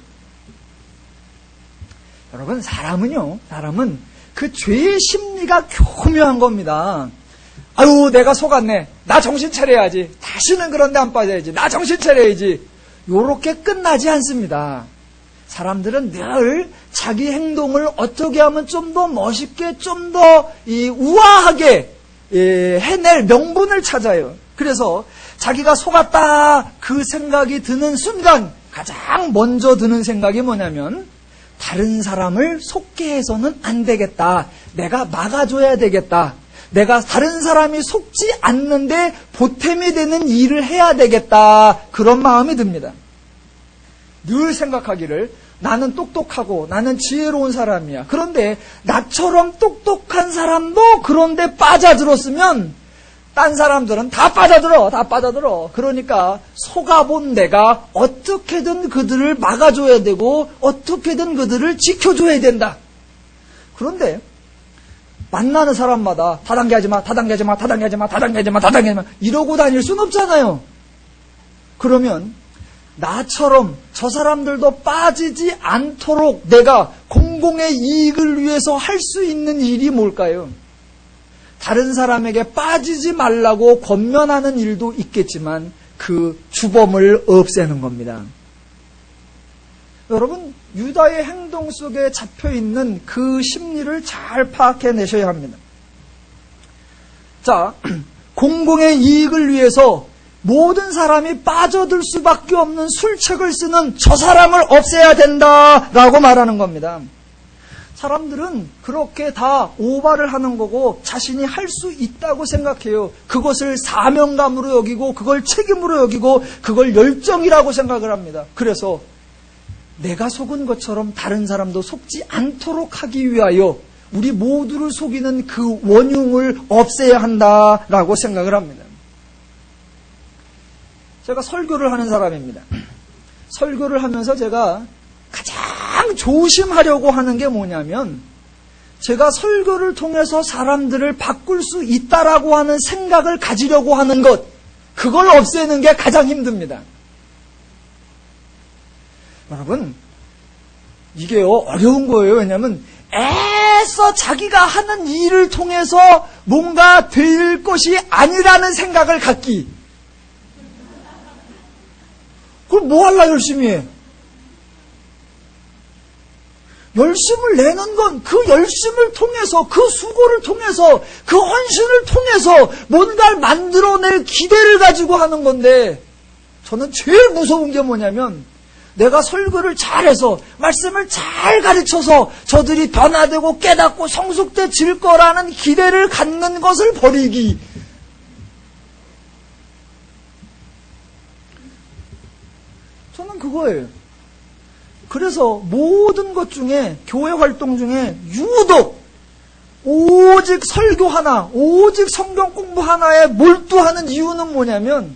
여러분, 사람은 그 죄의 심리가 교묘한 겁니다. 아유, 내가 속았네. 나 정신 차려야지. 다시는 그런 데 안 빠져야지. 나 정신 차려야지. 요렇게 끝나지 않습니다. 사람들은 늘 자기 행동을 어떻게 하면 좀 더 멋있게, 좀 더 우아하게 해낼 명분을 찾아요. 그래서 자기가 속았다 그 생각이 드는 순간 가장 먼저 드는 생각이 뭐냐면 다른 사람을 속게 해서는 안 되겠다. 내가 막아줘야 되겠다. 내가 다른 사람이 속지 않는데 보탬이 되는 일을 해야 되겠다. 그런 마음이 듭니다. 늘 생각하기를 나는 똑똑하고 나는 지혜로운 사람이야. 그런데 나처럼 똑똑한 사람도 그런데 빠져들었으면 딴 사람들은 다 빠져들어. 그러니까 속아본 내가 어떻게든 그들을 막아줘야 되고 어떻게든 그들을 지켜줘야 된다. 그런데 만나는 사람마다 다단계 하지 마 이러고 다닐 순 없잖아요. 그러면 나처럼 저 사람들도 빠지지 않도록 내가 공공의 이익을 위해서 할 수 있는 일이 뭘까요? 다른 사람에게 빠지지 말라고 권면하는 일도 있겠지만 그 주범을 없애는 겁니다. 여러분, 유다의 행동 속에 잡혀있는 그 심리를 잘 파악해내셔야 합니다. 자, 공공의 이익을 위해서 모든 사람이 빠져들 수밖에 없는 술책을 쓰는 저 사람을 없애야 된다라고 말하는 겁니다. 사람들은 그렇게 다 오바를 하는 거고 자신이 할 수 있다고 생각해요. 그것을 사명감으로 여기고 그걸 책임으로 여기고 그걸 열정이라고 생각을 합니다. 그래서 내가 속은 것처럼 다른 사람도 속지 않도록 하기 위하여 우리 모두를 속이는 그 원흉을 없애야 한다라고 생각을 합니다. 제가 설교를 하는 사람입니다. 설교를 하면서 제가 가장 조심하려고 하는 게 뭐냐면 제가 설교를 통해서 사람들을 바꿀 수 있다라고 하는 생각을 가지려고 하는 것, 그걸 없애는 게 가장 힘듭니다. 여러분, 이게요 어려운 거예요. 왜냐하면 애써 자기가 하는 일을 통해서 뭔가 될 것이 아니라는 생각을 갖기. 그럼 뭐 할라 열심히 해? 열심을 내는 건 그 열심을 통해서, 그 수고를 통해서, 그 헌신을 통해서 뭔가를 만들어낼 기대를 가지고 하는 건데, 저는 제일 무서운 게 뭐냐면 내가 설교를 잘해서 말씀을 잘 가르쳐서 저들이 변화되고 깨닫고 성숙돼질 거라는 기대를 갖는 것을 버리기. 저는 그거예요. 그래서 모든 것 중에, 교회 활동 중에 유독 오직 설교 하나, 오직 성경 공부 하나에 몰두하는 이유는 뭐냐면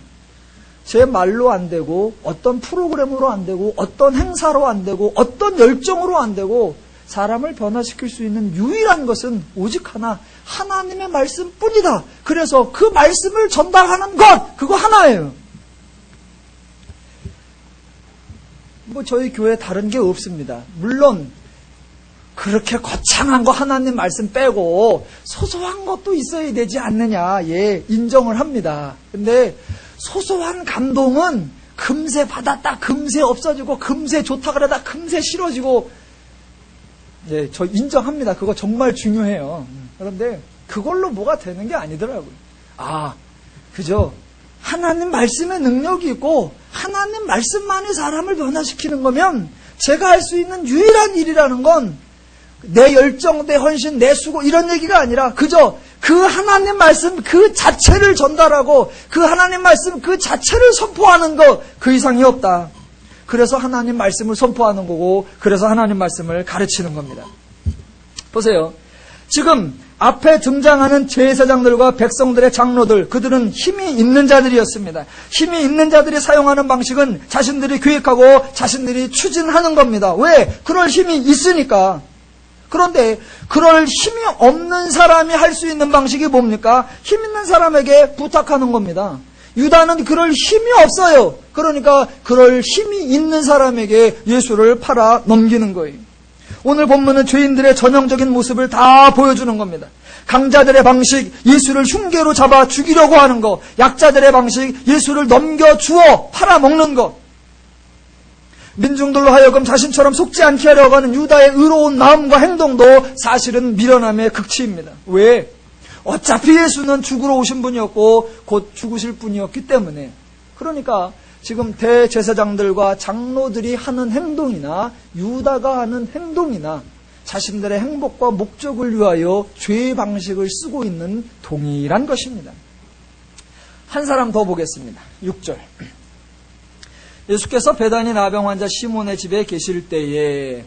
제 말로 안 되고 어떤 프로그램으로 안 되고 어떤 행사로 안 되고 어떤 열정으로 안 되고 사람을 변화시킬 수 있는 유일한 것은 오직 하나, 하나님의 말씀뿐이다. 그래서 그 말씀을 전달하는 것, 그거 하나예요. 뭐 저희 교회 다른 게 없습니다. 물론 그렇게 거창한 거 하나님 말씀 빼고 소소한 것도 있어야 되지 않느냐, 예, 인정을 합니다. 근데 소소한 감동은 금세 받았다, 금세 없어지고, 금세 좋다 그러다 금세 싫어지고, 예, 저 인정합니다. 그거 정말 중요해요. 그런데 그걸로 뭐가 되는 게 아니더라고요. 그죠? 하나님 말씀의 능력이 있고 하나님 말씀만이 사람을 변화시키는 거면 제가 할 수 있는 유일한 일이라는 건 내 열정, 내 헌신, 내 수고 이런 얘기가 아니라 그저 그 하나님 말씀 그 자체를 전달하고 그 하나님 말씀 그 자체를 선포하는 것, 그 이상이 없다. 그래서 하나님 말씀을 선포하는 거고, 그래서 하나님 말씀을 가르치는 겁니다. 보세요. 지금 앞에 등장하는 제사장들과 백성들의 장로들, 그들은 힘이 있는 자들이었습니다. 힘이 있는 자들이 사용하는 방식은 자신들이 계획하고 자신들이 추진하는 겁니다. 왜? 그럴 힘이 있으니까. 그런데 그럴 힘이 없는 사람이 할 수 있는 방식이 뭡니까? 힘 있는 사람에게 부탁하는 겁니다. 유다는 그럴 힘이 없어요. 그러니까 그럴 힘이 있는 사람에게 예수를 팔아 넘기는 거예요. 오늘 본문은 죄인들의 전형적인 모습을 다 보여주는 겁니다. 강자들의 방식, 예수를 흉계로 잡아 죽이려고 하는 것. 약자들의 방식, 예수를 넘겨주어 팔아먹는 것. 민중들로 하여금 자신처럼 속지 않게 하려고 하는 유다의 의로운 마음과 행동도 사실은 미련함의 극치입니다. 왜? 어차피 예수는 죽으러 오신 분이었고 곧 죽으실 분이었기 때문에. 그러니까 지금 대제사장들과 장로들이 하는 행동이나 유다가 하는 행동이나 자신들의 행복과 목적을 위하여 죄의 방식을 쓰고 있는 동일한 것입니다. 한 사람 더 보겠습니다. 6절. 예수께서 베다니 나병 환자 시몬의 집에 계실 때에,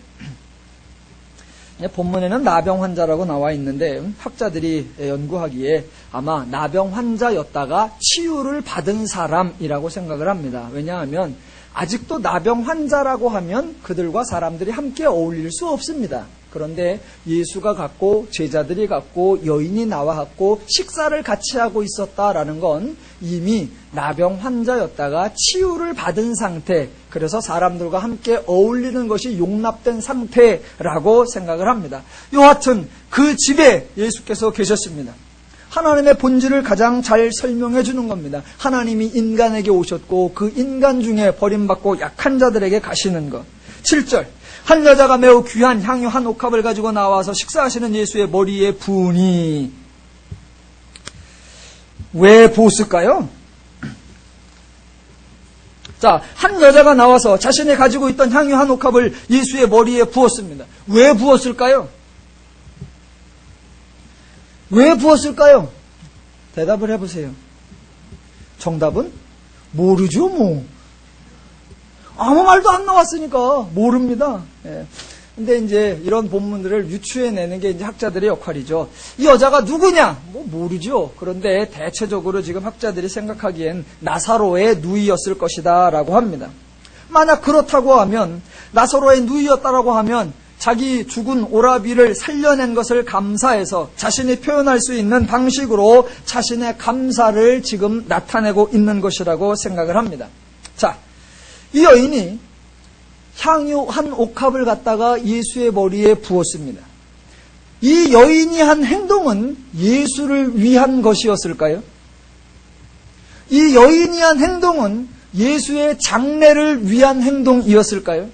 본문에는 나병 환자라고 나와 있는데 학자들이 연구하기에 아마 나병 환자였다가 치유를 받은 사람이라고 생각을 합니다. 왜냐하면 아직도 나병 환자라고 하면 그들과 사람들이 함께 어울릴 수 없습니다. 그런데 예수가 갔고 제자들이 갔고 여인이 나와갖고 식사를 같이 하고 있었다라는 건 이미 나병 환자였다가 치유를 받은 상태, 그래서 사람들과 함께 어울리는 것이 용납된 상태라고 생각을 합니다. 여하튼 그 집에 예수께서 계셨습니다. 하나님의 본질을 가장 잘 설명해 주는 겁니다. 하나님이 인간에게 오셨고 그 인간 중에 버림받고 약한 자들에게 가시는 것. 7절. 한 여자가 매우 귀한 향유 한 옥합을 가지고 나와서 식사하시는 예수의 머리에 부으니. 왜 부었을까요? 자, 한 여자가 나와서 자신이 가지고 있던 향유 한 옥합을 예수의 머리에 부었습니다. 왜 부었을까요? 왜 부었을까요? 대답을 해보세요. 정답은 모르죠, 뭐. 아무 말도 안 나왔으니까 모릅니다. 예. 근데 이제 이런 본문들을 유추해내는 게 이제 학자들의 역할이죠. 이 여자가 누구냐? 모르죠. 그런데 대체적으로 지금 학자들이 생각하기엔 나사로의 누이였을 것이다 라고 합니다. 만약 그렇다고 하면, 나사로의 누이였다라고 하면 자기 죽은 오라비를 살려낸 것을 감사해서 자신이 표현할 수 있는 방식으로 자신의 감사를 지금 나타내고 있는 것이라고 생각을 합니다. 자, 이 여인이 향유 한 옥합을 갖다가 예수의 머리에 부었습니다. 이 여인이 한 행동은 예수를 위한 것이었을까요? 이 여인이 한 행동은 예수의 장례를 위한 행동이었을까요?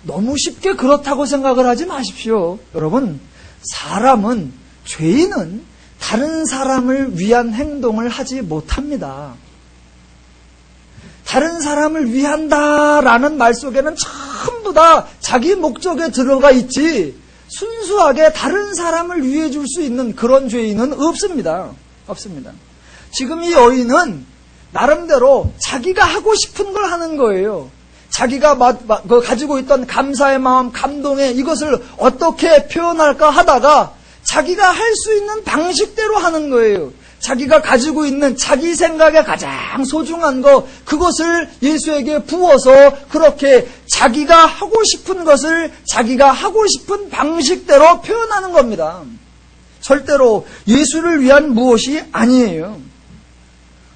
너무 쉽게 그렇다고 생각을 하지 마십시오. 여러분, 사람은, 죄인은 다른 사람을 위한 행동을 하지 못합니다. 다른 사람을 위한다라는 말 속에는 전부 다 자기 목적에 들어가 있지 순수하게 다른 사람을 위해 줄 수 있는 그런 죄인은 없습니다. 없습니다. 지금 이 여인은 나름대로 자기가 하고 싶은 걸 하는 거예요. 자기가 가지고 있던 감사의 마음, 감동의 이것을 어떻게 표현할까 하다가 자기가 할 수 있는 방식대로 하는 거예요. 자기가 가지고 있는 자기 생각에 가장 소중한 것, 그것을 예수에게 부어서 그렇게 자기가 하고 싶은 것을 자기가 하고 싶은 방식대로 표현하는 겁니다. 절대로 예수를 위한 무엇이 아니에요.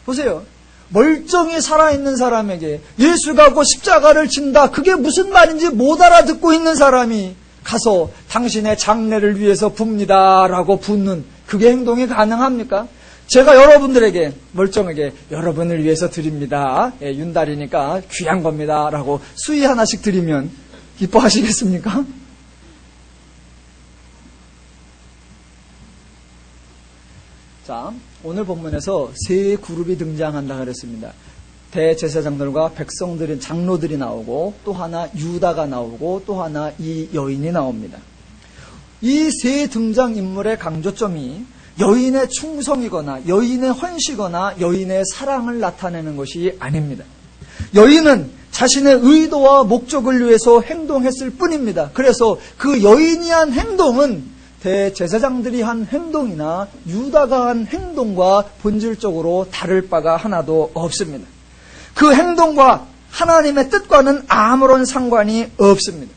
보세요. 멀쩡히 살아있는 사람에게 예수가 곧 십자가를 진다, 그게 무슨 말인지 못 알아듣고 있는 사람이 가서 당신의 장례를 위해서 붓니다 라고 붓는 그게 행동이 가능합니까? 제가 여러분들에게 멀쩡하게 여러분을 위해서 드립니다, 윤달이니까 귀한 겁니다 라고 수의 하나씩 드리면 기뻐하시겠습니까? 자, 오늘 본문에서 세 그룹이 등장한다 그랬습니다. 대제사장들과 백성들이, 장로들이 나오고, 또 하나 유다가 나오고, 또 하나 이 여인이 나옵니다. 이 세 등장인물의 강조점이 여인의 충성이거나 여인의 헌시거나 여인의 사랑을 나타내는 것이 아닙니다. 여인은 자신의 의도와 목적을 위해서 행동했을 뿐입니다. 그래서 그 여인이 한 행동은 대제사장들이 한 행동이나 유다가 한 행동과 본질적으로 다를 바가 하나도 없습니다. 그 행동과 하나님의 뜻과는 아무런 상관이 없습니다.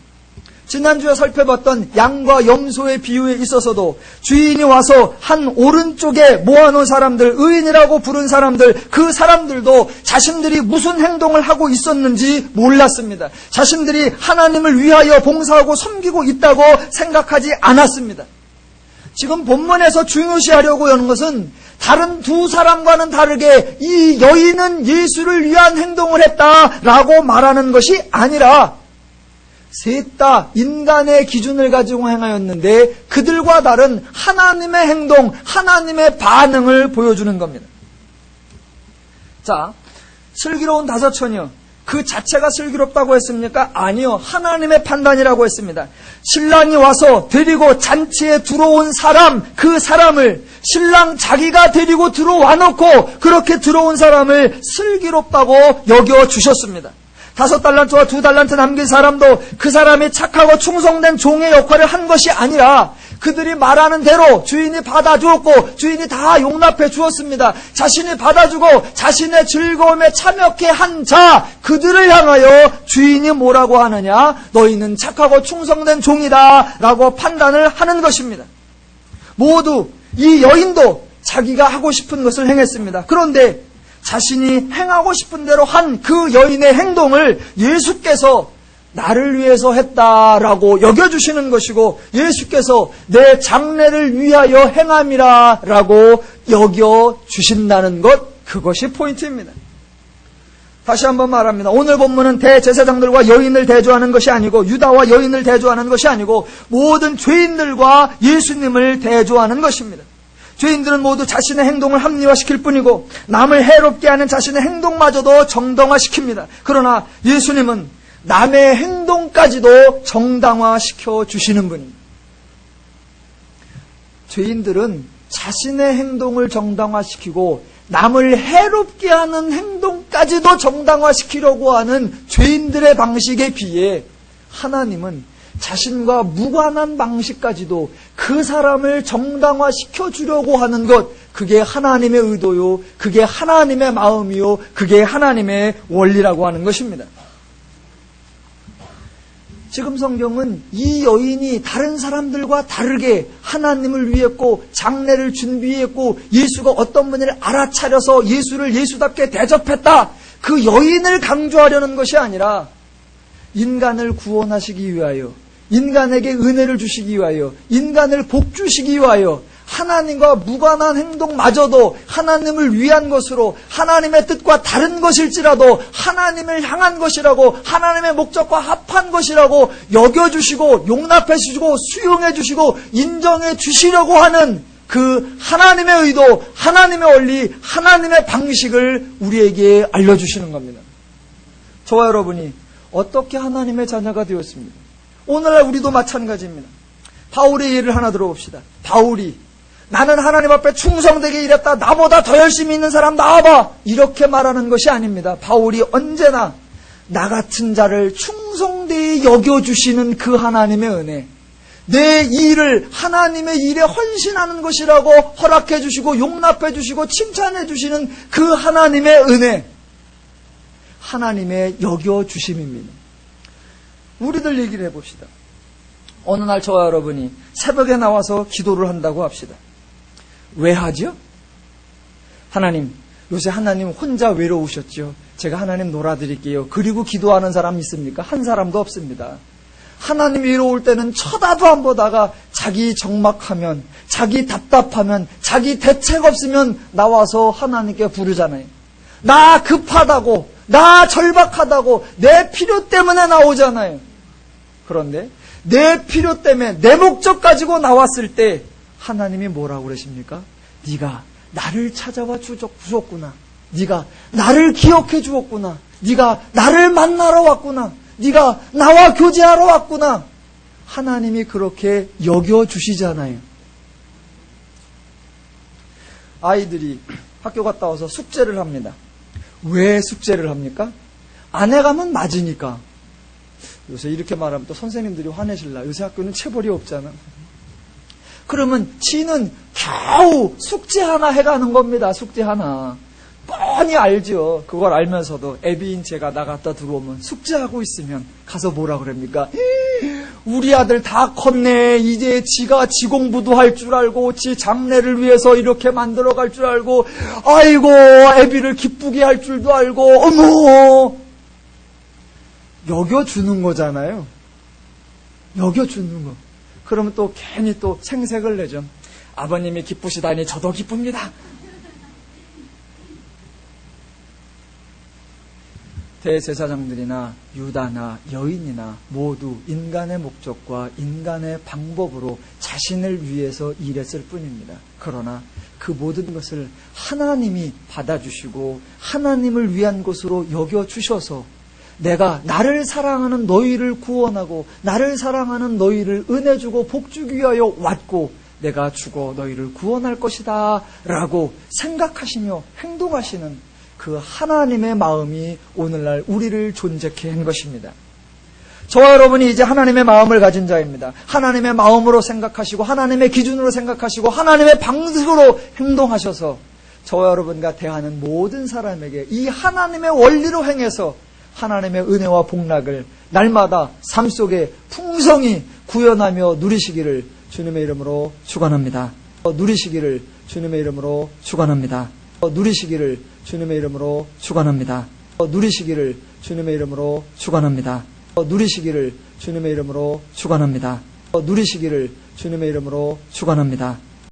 지난주에 살펴봤던 양과 염소의 비유에 있어서도 주인이 와서 한 오른쪽에 모아놓은 사람들, 의인이라고 부른 사람들, 그 사람들도 자신들이 무슨 행동을 하고 있었는지 몰랐습니다. 자신들이 하나님을 위하여 봉사하고 섬기고 있다고 생각하지 않았습니다. 지금 본문에서 중요시하려고 하는 것은 다른 두 사람과는 다르게 이 여인은 예수를 위한 행동을 했다라고 말하는 것이 아니라 셋 다 인간의 기준을 가지고 행하였는데 그들과 다른 하나님의 행동, 하나님의 반응을 보여주는 겁니다. 자, 슬기로운 다섯 처녀, 그 자체가 슬기롭다고 했습니까? 아니요. 하나님의 판단이라고 했습니다. 신랑이 와서 데리고 잔치에 들어온 사람, 그 사람을 신랑 자기가 데리고 들어와 놓고 그렇게 들어온 사람을 슬기롭다고 여겨주셨습니다. 5달란트와 2달란트 남긴 사람도 그 사람이 착하고 충성된 종의 역할을 한 것이 아니라 그들이 말하는 대로 주인이 받아주었고 주인이 다 용납해 주었습니다. 자신이 받아주고 자신의 즐거움에 참여케 한 자, 그들을 향하여 주인이 뭐라고 하느냐? 너희는 착하고 충성된 종이다 라고 판단을 하는 것입니다. 모두 이 여인도 자기가 하고 싶은 것을 행했습니다. 그런데 자신이 행하고 싶은 대로 한 그 여인의 행동을 예수께서 나를 위해서 했다라고 여겨주시는 것이고 예수께서 내 장래를 위하여 행함이라 라고 여겨주신다는 것, 그것이 포인트입니다. 다시 한번 말합니다. 오늘 본문은 대제사장들과 여인을 대조하는 것이 아니고 유다와 여인을 대조하는 것이 아니고 모든 죄인들과 예수님을 대조하는 것입니다. 죄인들은 모두 자신의 행동을 합리화시킬 뿐이고 남을 해롭게 하는 자신의 행동마저도 정당화시킵니다. 그러나 예수님은 남의 행동까지도 정당화시켜 주시는 분입니다. 죄인들은 자신의 행동을 정당화시키고 남을 해롭게 하는 행동까지도 정당화시키려고 하는 죄인들의 방식에 비해 하나님은 자신과 무관한 방식까지도 그 사람을 정당화시켜 주려고 하는 것, 그게 하나님의 의도요, 그게 하나님의 마음이요, 그게 하나님의 원리라고 하는 것입니다. 지금 성경은 이 여인이 다른 사람들과 다르게 하나님을 위했고 장례를 준비했고 예수가 어떤 분을 알아차려서 예수를 예수답게 대접했다, 그 여인을 강조하려는 것이 아니라 인간을 구원하시기 위하여, 인간에게 은혜를 주시기 위하여, 인간을 복주시기 위하여 하나님과 무관한 행동마저도 하나님을 위한 것으로, 하나님의 뜻과 다른 것일지라도 하나님을 향한 것이라고, 하나님의 목적과 합한 것이라고 여겨주시고 용납해 주시고 수용해 주시고 인정해 주시려고 하는 그 하나님의 의도, 하나님의 원리, 하나님의 방식을 우리에게 알려주시는 겁니다. 저와 여러분이 어떻게 하나님의 자녀가 되었습니까? 오늘날 우리도 마찬가지입니다. 바울의 예를 하나 들어봅시다. 바울이 나는 하나님 앞에 충성되게 일했다, 나보다 더 열심히 있는 사람 나와봐, 이렇게 말하는 것이 아닙니다. 바울이 언제나 나 같은 자를 충성되게 여겨주시는 그 하나님의 은혜, 내 일을 하나님의 일에 헌신하는 것이라고 허락해 주시고 용납해 주시고 칭찬해 주시는 그 하나님의 은혜, 하나님의 여겨주심입니다. 우리들 얘기를 해봅시다. 어느 날 저와 여러분이 새벽에 나와서 기도를 한다고 합시다. 왜 하죠? 하나님, 요새 하나님 혼자 외로우셨죠? 제가 하나님 놀아드릴게요. 그리고 기도하는 사람 있습니까? 한 사람도 없습니다. 하나님 외로울 때는 쳐다도 안 보다가 자기 적막하면, 자기 답답하면, 자기 대책 없으면 나와서 하나님께 부르잖아요. 나 급하다고, 나 절박하다고, 내 필요 때문에 나오잖아요. 그런데 내 필요 때문에 내 목적 가지고 나왔을 때 하나님이 뭐라고 그러십니까? 네가 나를 찾아와 주었구나. 네가 나를 기억해 주었구나. 네가 나를 만나러 왔구나. 네가 나와 교제하러 왔구나. 하나님이 그렇게 여겨주시잖아요. 아이들이 학교 갔다 와서 숙제를 합니다. 왜 숙제를 합니까? 안 해가면 맞으니까. 요새 이렇게 말하면 또 선생님들이 화내실라. 요새 학교는 체벌이 없잖아. 그러면 지는 겨우 숙제 하나 해가는 겁니다. 숙제 하나. 뻔히 알죠. 그걸 알면서도 애비인 제가 나갔다 들어오면 숙제하고 있으면 가서 뭐라 그럽니까? 우리 아들 다 컸네. 이제 지가 지공부도 할 줄 알고 지 장래를 위해서 이렇게 만들어갈 줄 알고 아이고 애비를 기쁘게 할 줄도 알고 어머 여겨주는 거잖아요. 여겨주는 거. 그러면 또 괜히 또 생색을 내죠. 아버님이 기쁘시다니 저도 기쁩니다. 대제사장들이나 유다나 여인이나 모두 인간의 목적과 인간의 방법으로 자신을 위해서 일했을 뿐입니다. 그러나 그 모든 것을 하나님이 받아주시고 하나님을 위한 것으로 여겨주셔서 내가 나를 사랑하는 너희를 구원하고 나를 사랑하는 너희를 은혜 주고 복 주기 위하여 왔고 내가 죽어 너희를 구원할 것이다 라고 생각하시며 행동하시는 그 하나님의 마음이 오늘날 우리를 존재케 한 것입니다. 저와 여러분이 이제 하나님의 마음을 가진 자입니다. 하나님의 마음으로 생각하시고 하나님의 기준으로 생각하시고 하나님의 방식으로 행동하셔서 저와 여러분과 대하는 모든 사람에게 이 하나님의 원리로 행해서 하나님의 은혜와 복락을 날마다 삶 속에 풍성히 구현하며 누리시기를 주님의 이름으로 축원합니다. 누리시기를 주님의 이름으로 축원합니다. 누리시기를 주님의 이름으로 축원합니다. 누리시기를 주님의 이름으로 축원합니다. 누리시기를 주님의 이름으로 축원합니다. 누리시기를 주님의 이름으로 축원합니다.